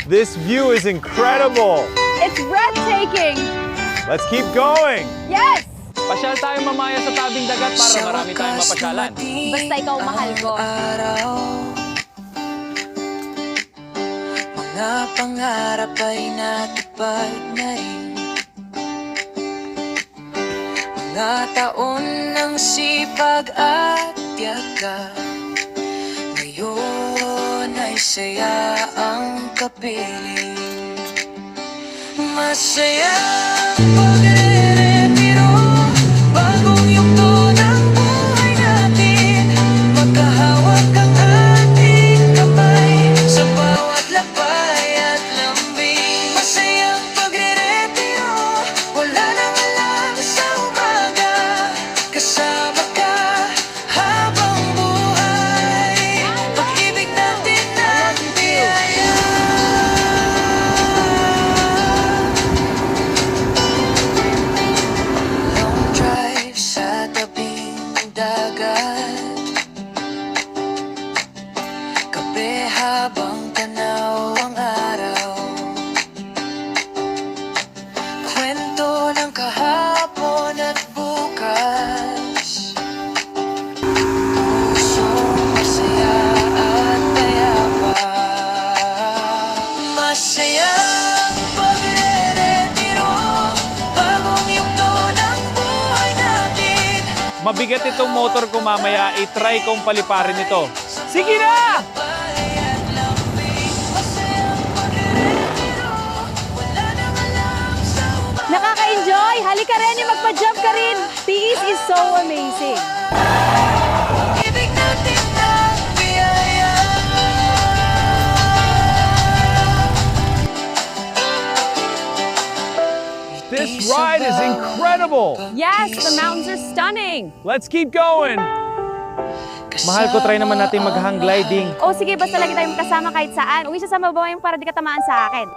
This view is incredible. It's breathtaking! Let's keep going. Yes! Pasyal tayo mamaya sa tabing dagat para marami tayong mapasyalan. Basta ikaw mahal ko. Mga pangarap ay natupad na rin. Mga taon ng sipag at tiyaga, ngayon ay saya ang kapiling. Masaya ang pagre-retiro, bagong yugto ng buhay natin. Magkahawak ang ating kamay sa bawat lakbay at lambing. Masayang pagre-retiro, wala nang alam sa umaga. Kasama ka habang buhay, pag-ibig natin ang biyaya. Long drive sa tabing dagat, kape habang tanaw ang araw. Kwento ng kahapon at bukas, pusong masaya at payapa. Masaya ang pagre-retiro, bagong yugto ng buhay natin. Mabigat itong motor ko mamaya, i-try kong paliparin ito. Sige na! Bayat lambing, masayang pagre-retiro, wala nang alam sa umaga. Nakaka-enjoy! Halika rin, magpa-jump ka rin! Tiis is so amazing! Ibig natin ang biyaya. This ride is incredible. Yes, the mountains are stunning! Let's keep going. Mahal ko, try naman natin mag-hang gliding. O sige, basta lagi tayong kasama kahit saan. Uwi siya sa mabawa yung para di ka tamaan sa akin.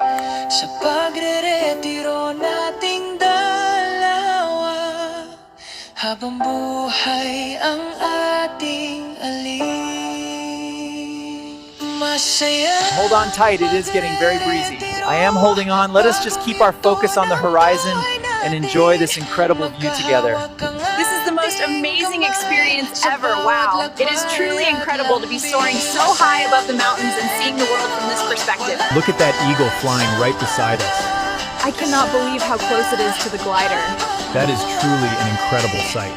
Sa pagre-retiro nating dalawa, habang buhay ang ating alin. Masaya. Hold on tight, it is getting very breezy. I am holding on. Let us just keep our focus on the horizon and enjoy this incredible view together. This is the most amazing experience ever. Wow. It is truly incredible to be soaring so high above the mountains and seeing the world from this perspective. Look at that eagle flying right beside us. I cannot believe how close it is to the glider. That is truly an incredible sight.